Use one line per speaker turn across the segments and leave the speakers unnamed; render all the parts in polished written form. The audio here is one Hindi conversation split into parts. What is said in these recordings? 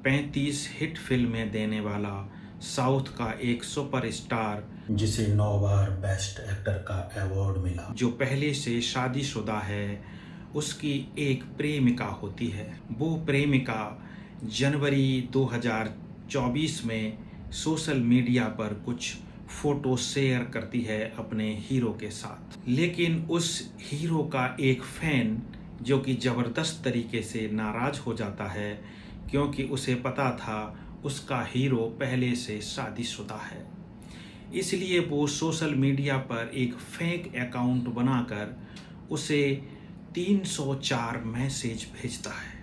35 हिट फिल्में देने वाला साउथ का एक सुपरस्टार,
जिसे 9 बार बेस्ट एक्टर का अवार्ड मिला,
जो पहले से शादीशुदा है, उसकी एक प्रेमिका होती है। वो प्रेमिका जनवरी 2024 में सोशल मीडिया पर कुछ फोटो शेयर करती है अपने हीरो के साथ। लेकिन उस हीरो का एक फैन जो कि ज़बरदस्त तरीके से नाराज़ हो जाता है, क्योंकि उसे पता था उसका हीरो पहले से शादीशुदा है। इसलिए वो सोशल मीडिया पर एक फेक अकाउंट बनाकर उसे 304 मैसेज भेजता है।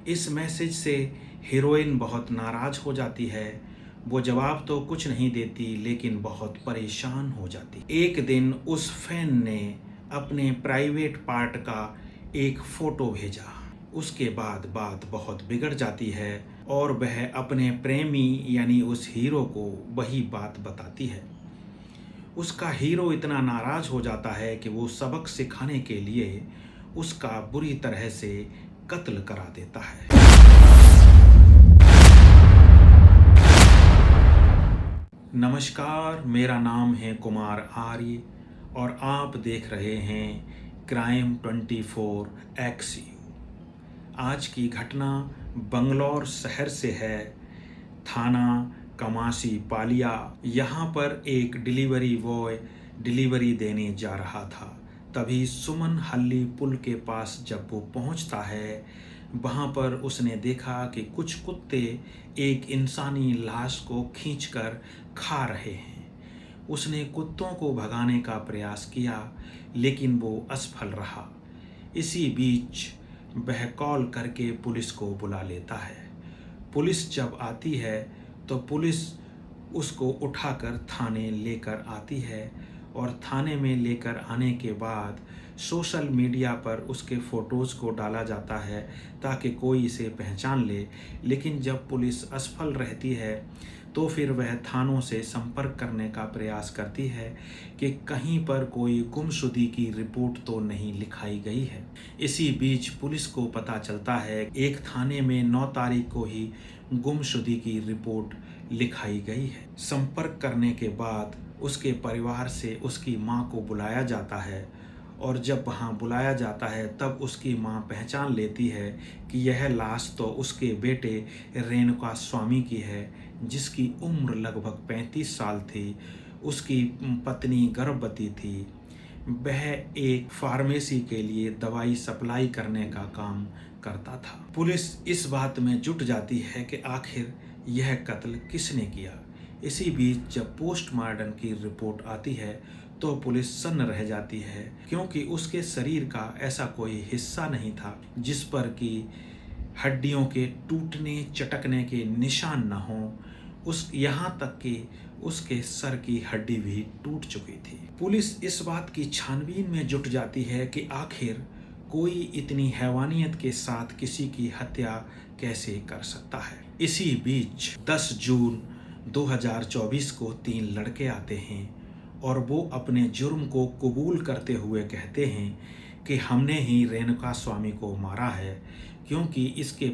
इस मैसेज से हीरोइन बहुत नाराज़ हो जाती है। वो जवाब तो कुछ नहीं देती, लेकिन बहुत परेशान हो जाती। एक दिन उस फैन ने अपने प्राइवेट पार्ट का एक फ़ोटो भेजा। उसके बाद बात बहुत बिगड़ जाती है और वह अपने प्रेमी यानी उस हीरो को वही बात बताती है। उसका हीरो इतना नाराज़ हो जाता है कि वो सबक सिखाने के लिए उसका बुरी तरह से कत्ल करा देता है। नमस्कार, मेरा नाम है कुमार आर्य और आप देख रहे हैं क्राइम 24 XU। आज की घटना बंगलौर शहर से है, थाना कमासी पालिया। यहाँ पर एक डिलीवरी बॉय डिलीवरी देने जा रहा था। तभी सुमन हल्ली पुल के पास जब वो पहुँचता है, वहाँ पर उसने देखा कि कुछ कुत्ते एक इंसानी लाश को खींचकर खा रहे हैं। उसने कुत्तों को भगाने का प्रयास किया, लेकिन वो असफल रहा। इसी बीच वह कॉल करके पुलिस को बुला लेता है। पुलिस जब आती है तो पुलिस उसको उठाकर थाने लेकर आती है और थाने में लेकर आने के बाद सोशल मीडिया पर उसके फ़ोटोज़ को डाला जाता है ताकि कोई इसे पहचान ले। लेकिन जब पुलिस असफल रहती है तो फिर वह थानों से संपर्क करने का प्रयास करती है कि कहीं पर कोई गुमशुदगी की रिपोर्ट तो नहीं लिखाई गई है। इसी बीच पुलिस को पता चलता है एक थाने में 9 तारीख को ही गुमशुदगी की रिपोर्ट लिखाई गई है। संपर्क करने के बाद उसके परिवार से उसकी मां को बुलाया जाता है और जब वहां बुलाया जाता है तब उसकी मां पहचान लेती है कि यह लाश तो उसके बेटे रेणुका स्वामी की है, जिसकी उम्र लगभग 35 साल थी। उसकी पत्नी गर्भवती थी। वह एक फार्मेसी के लिए दवाई सप्लाई करने का काम करता था। पुलिस इस बात में जुट जाती है कि आखिर यह कत्ल किसने किया। इसी बीच जब पोस्टमार्टम की रिपोर्ट आती है तो पुलिस सन्न रह जाती है, क्योंकि उसके शरीर का ऐसा कोई हिस्सा नहीं था जिस पर कि हड्डियों के टूटने चटकने के निशान न हों। यहाँ तक कि उसके सर की हड्डी भी टूट चुकी थी। पुलिस इस बात की छानबीन में जुट जाती है कि आखिर कोई इतनी हैवानियत के साथ किसी की हत्या कैसे कर सकता है। इसी बीच 10 जून 2024 को 3 लड़के आते हैं और वो अपने जुर्म को कबूल करते हुए कहते हैं कि हमने ही रेणुका स्वामी को मारा है, क्योंकि इसके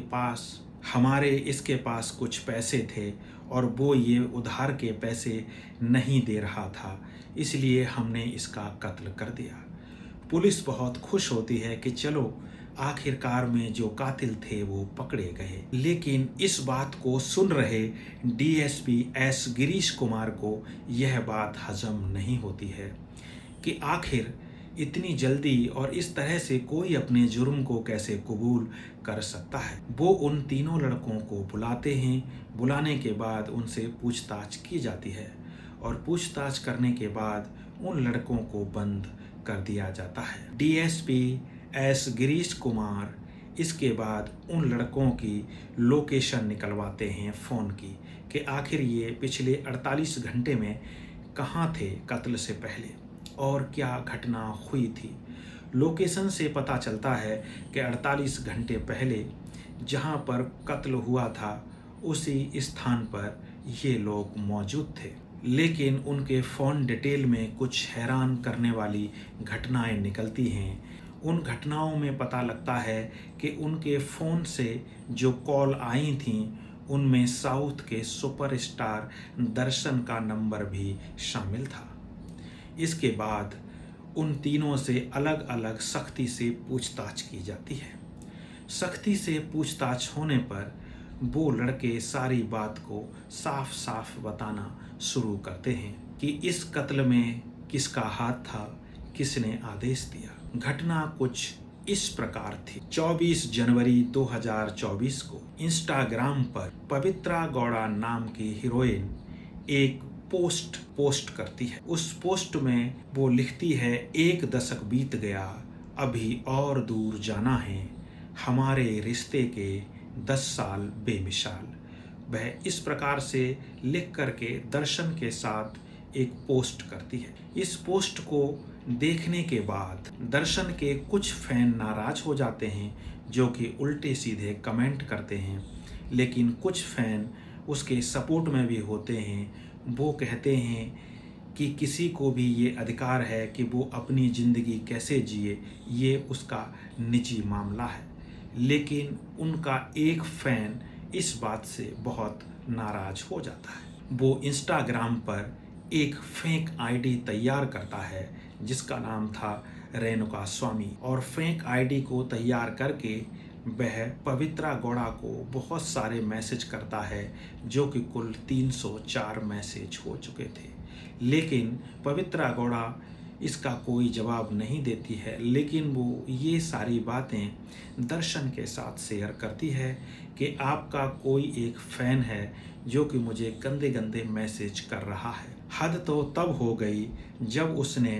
पास कुछ पैसे थे और वो ये उधार के पैसे नहीं दे रहा था, इसलिए हमने इसका कत्ल कर दिया। पुलिस बहुत खुश होती है कि चलो आखिरकार में जो कातिल थे वो पकड़े गए। लेकिन इस बात को सुन रहे डीएसपी एस गिरीश कुमार को यह बात हजम नहीं होती है कि आखिर इतनी जल्दी और इस तरह से कोई अपने जुर्म को कैसे कबूल कर सकता है। वो उन तीनों लड़कों को बुलाते हैं। बुलाने के बाद उनसे पूछताछ की जाती है और पूछताछ करने के बाद उन लड़कों को बंद कर दिया जाता है। डीएसपी एस गिरीश कुमार इसके बाद उन लड़कों की लोकेशन निकलवाते हैं फ़ोन की कि आखिर ये पिछले 48 घंटे में कहाँ थे कत्ल से पहले और क्या घटना हुई थी। लोकेशन से पता चलता है कि 48 घंटे पहले जहाँ पर कत्ल हुआ था उसी स्थान पर ये लोग मौजूद थे। लेकिन उनके फ़ोन डिटेल में कुछ हैरान करने वाली घटनाएं निकलती हैं। उन घटनाओं में पता लगता है कि उनके फ़ोन से जो कॉल आई थीं उनमें साउथ के सुपरस्टार दर्शन का नंबर भी शामिल था। इसके बाद उन तीनों से अलग अलग सख्ती से पूछताछ की जाती है। सख्ती से पूछताछ होने पर वो लड़के सारी बात को साफ साफ बताना शुरू करते हैं कि इस कत्ल में किसका हाथ था, किसने आदेश दिया। घटना कुछ इस प्रकार थी। 24 जनवरी 2024 को इंस्टाग्राम पर पवित्रा गौड़ा नाम की हीरोइन एक पोस्ट करती है। उस पोस्ट में वो लिखती है, 1 दशक बीत गया, अभी और दूर जाना है, हमारे रिश्ते के 10 साल बेमिसाल। वह इस प्रकार से लिख करके दर्शन के साथ एक पोस्ट करती है। इस पोस्ट को देखने के बाद दर्शन के कुछ फैन नाराज हो जाते हैं, जो कि उल्टे सीधे कमेंट करते हैं, लेकिन कुछ फैन उसके सपोर्ट में भी होते हैं। वो कहते हैं कि किसी को भी ये अधिकार है कि वो अपनी ज़िंदगी कैसे जिए, ये उसका निजी मामला है। लेकिन उनका एक फ़ैन इस बात से बहुत नाराज़ हो जाता है। वो इंस्टाग्राम पर एक फेक आईडी तैयार करता है जिसका नाम था रेणुका स्वामी, और फेक आईडी को तैयार करके वह पवित्रा गौड़ा को बहुत सारे मैसेज करता है, जो कि कुल 304 मैसेज हो चुके थे। लेकिन पवित्रा गौड़ा इसका कोई जवाब नहीं देती है, लेकिन वो ये सारी बातें दर्शन के साथ शेयर करती है कि आपका कोई एक फ़ैन है जो कि मुझे गंदे गंदे मैसेज कर रहा है। हद तो तब हो गई जब उसने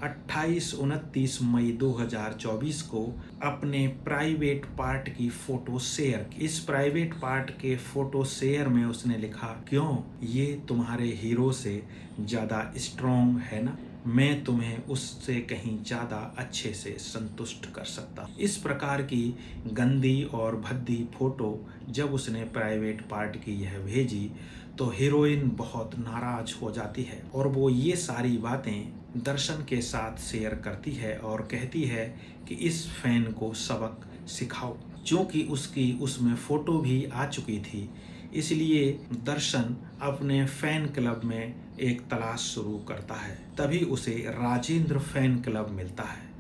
28-29 मई 2024 को अपने प्राइवेट पार्ट की फ़ोटो शेयर की। इस प्राइवेट पार्ट के फ़ोटो शेयर में उसने लिखा, क्यों, ये तुम्हारे हीरो से ज़्यादा स्ट्रॉन्ग है ना, मैं तुम्हें उससे कहीं ज़्यादा अच्छे से संतुष्ट कर सकता। इस प्रकार की गंदी और भद्दी फ़ोटो जब उसने प्राइवेट पार्ट की यह भेजी तो हीरोइन बहुत नाराज़ हो जाती है, और वो ये सारी बातें दर्शन के साथ शेयर करती है और कहती है कि इस फैन को सबक सिखाओ। क्योंकि उसकी उसमें फ़ोटो भी आ चुकी थी, इसलिए दर्शन अपने फ़ैन क्लब में एक तलाश शुरू करता है। तभी उसे राजेंद्र फ़ैन क्लब मिलता है।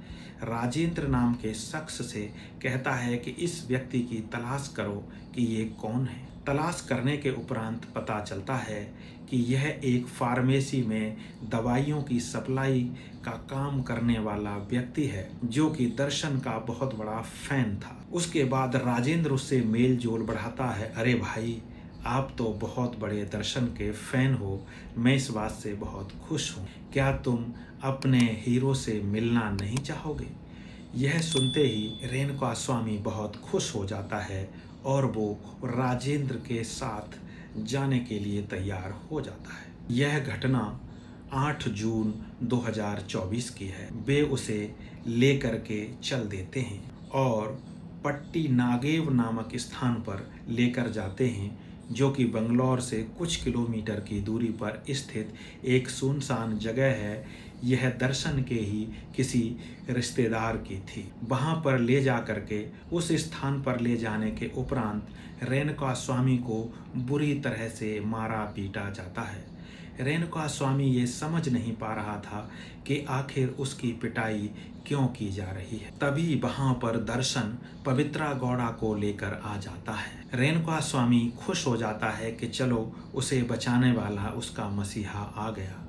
राजेंद्र नाम के शख्स से कहता है कि इस व्यक्ति की तलाश करो कि ये कौन है। तलाश करने के उपरांत पता चलता है कि यह एक फार्मेसी में दवाइयों की सप्लाई का काम करने वाला व्यक्ति है, जो कि दर्शन का बहुत बड़ा फ़ैन था। उसके बाद राजेंद्र उससे मेल जोल बढ़ाता है, अरे भाई, आप तो बहुत बड़े दर्शन के फ़ैन हो, मैं इस बात से बहुत खुश हूँ, क्या तुम अपने हीरो से मिलना नहीं चाहोगे। यह सुनते ही रेणुका स्वामी बहुत खुश हो जाता है और वो राजेंद्र के साथ जाने के लिए तैयार हो जाता है। यह घटना 8 जून 2024 की है। वे उसे लेकर के चल देते हैं और पट्टी नागेव नामक स्थान पर लेकर जाते हैं, जो कि बंगलौर से कुछ किलोमीटर की दूरी पर स्थित एक सुनसान जगह है। यह दर्शन के ही किसी रिश्तेदार की थी। वहाँ पर ले जा करके उस स्थान पर ले जाने के उपरांत रेणुका स्वामी को बुरी तरह से मारा पीटा जाता है। रेणुका स्वामी ये समझ नहीं पा रहा था कि आखिर उसकी पिटाई क्यों की जा रही है। तभी वहाँ पर दर्शन पवित्रा गौड़ा को लेकर आ जाता है। रेणुका स्वामी खुश हो जाता है कि चलो, उसे बचाने वाला उसका मसीहा आ गया।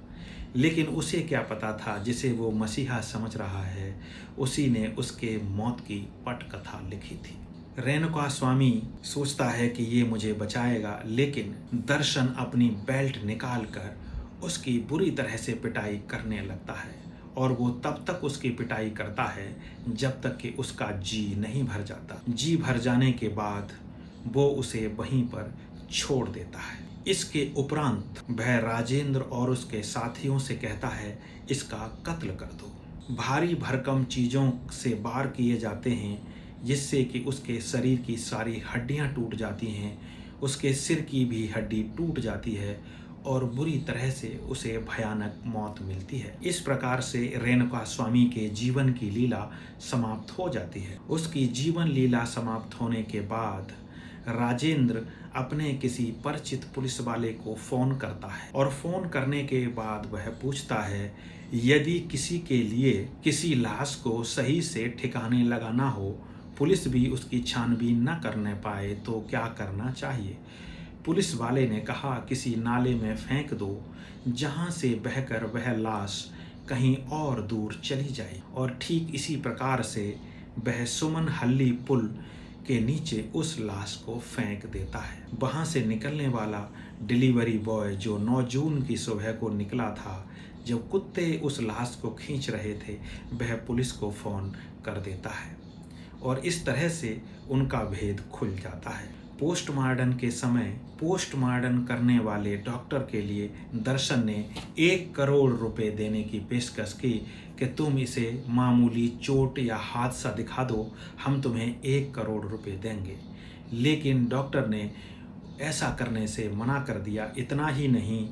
लेकिन उसे क्या पता था, जिसे वो मसीहा समझ रहा है, उसी ने उसके मौत की पटकथा लिखी थी। रेणुका स्वामी सोचता है कि ये मुझे बचाएगा, लेकिन दर्शन अपनी बेल्ट निकाल कर उसकी बुरी तरह से पिटाई करने लगता है, और वो तब तक उसकी पिटाई करता है जब तक कि उसका जी नहीं भर जाता। जी भर जाने के बाद वो उसे वहीं पर छोड़ देता है। इसके उपरांत वह राजेंद्र और उसके साथियों से कहता है, इसका कत्ल कर दो। भारी भरकम चीज़ों से वार किए जाते हैं, जिससे कि उसके शरीर की सारी हड्डियां टूट जाती हैं, उसके सिर की भी हड्डी टूट जाती है और बुरी तरह से उसे भयानक मौत मिलती है। इस प्रकार से रेणुका स्वामी के जीवन की लीला समाप्त हो जाती है। उसकी जीवन लीला समाप्त होने के बाद राजेंद्र अपने किसी परिचित पुलिस वाले को फ़ोन करता है और फ़ोन करने के बाद वह पूछता है यदि किसी के लिए किसी लाश को सही से ठिकाने लगाना हो, पुलिस भी उसकी छानबीन न करने पाए तो क्या करना चाहिए। पुलिस वाले ने कहा किसी नाले में फेंक दो जहां से बहकर वह लाश कहीं और दूर चली जाए। और ठीक इसी प्रकार से वह सुमन हल्ली पुल के नीचे उस लाश को फेंक देता है। वहां से निकलने वाला डिलीवरी बॉय जो 9 जून की सुबह को निकला था, जब कुत्ते उस लाश को खींच रहे थे, वह पुलिस को फ़ोन कर देता है और इस तरह से उनका भेद खुल जाता है। पोस्टमार्टम के समय पोस्टमार्टम करने वाले डॉक्टर के लिए दर्शन ने 1 करोड़ रुपए देने की पेशकश की कि तुम इसे मामूली चोट या हादसा दिखा दो, हम तुम्हें 1 करोड़ रुपए देंगे। लेकिन डॉक्टर ने ऐसा करने से मना कर दिया। इतना ही नहीं,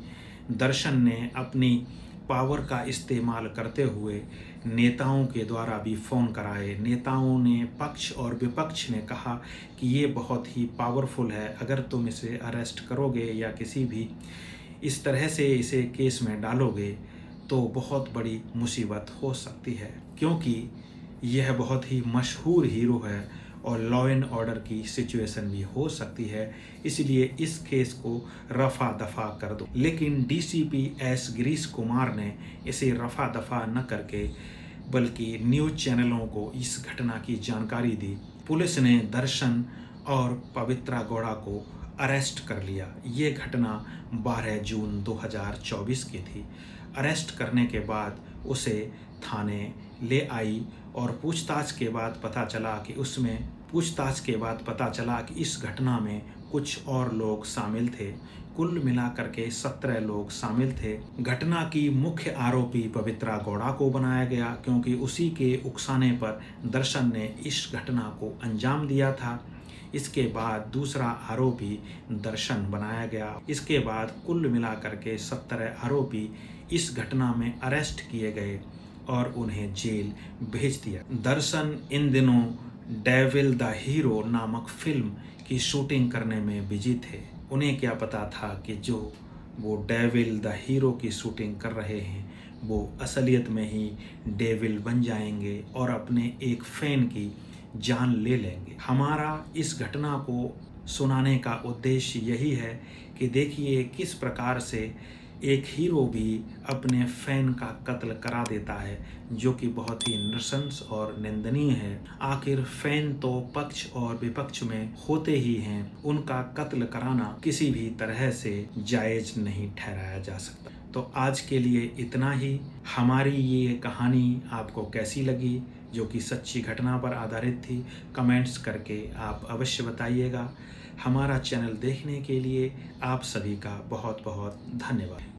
दर्शन ने अपनी पावर का इस्तेमाल करते हुए नेताओं के द्वारा भी फ़ोन कराए। नेताओं ने पक्ष और विपक्ष ने कहा कि ये बहुत ही पावरफुल है, अगर तुम इसे अरेस्ट करोगे या किसी भी इस तरह से इसे केस में डालोगे तो बहुत बड़ी मुसीबत हो सकती है, क्योंकि यह बहुत ही मशहूर हीरो है और लॉ एंड ऑर्डर की सिचुएशन भी हो सकती है, इसलिए इस केस को रफा दफा कर दो। लेकिन डीसीपी एस गिरीश कुमार ने इसे रफा दफा न करके बल्कि न्यूज़ चैनलों को इस घटना की जानकारी दी। पुलिस ने दर्शन और पवित्रा गौड़ा को अरेस्ट कर लिया। ये घटना 12 जून 2024 की थी। अरेस्ट करने के बाद उसे थाने ले आई और पूछताछ के बाद पता चला कि इस घटना में कुछ और लोग शामिल थे। कुल मिलाकर के 17 लोग शामिल थे। घटना की मुख्य आरोपी पवित्रा गौड़ा को बनाया गया, क्योंकि उसी के उकसाने पर दर्शन ने इस घटना को अंजाम दिया था। इसके बाद दूसरा आरोपी दर्शन बनाया गया। इसके बाद कुल मिलाकर के 17 आरोपी इस घटना में अरेस्ट किए गए और उन्हें जेल भेज दिया। दर्शन इन दिनों डेविल द हीरो नामक फिल्म की शूटिंग करने में बिजी थे। उन्हें क्या पता था कि जो वो डेविल द हीरो की शूटिंग कर रहे हैं वो असलियत में ही डेविल बन जाएंगे और अपने एक फैन की जान ले लेंगे। हमारा इस घटना को सुनाने का उद्देश्य यही है कि देखिए किस प्रकार से एक हीरो भी अपने फैन का कत्ल करा देता है, जो कि बहुत ही नृशंस और निंदनीय है। आखिर फैन तो पक्ष और विपक्ष में होते ही हैं, उनका कत्ल कराना किसी भी तरह से जायज़ नहीं ठहराया जा सकता। तो आज के लिए इतना ही। हमारी ये कहानी आपको कैसी लगी, जो कि सच्ची घटना पर आधारित थी, कमेंट्स करके आप अवश्य बताइएगा। हमारा चैनल देखने के लिए आप सभी का बहुत बहुत धन्यवाद।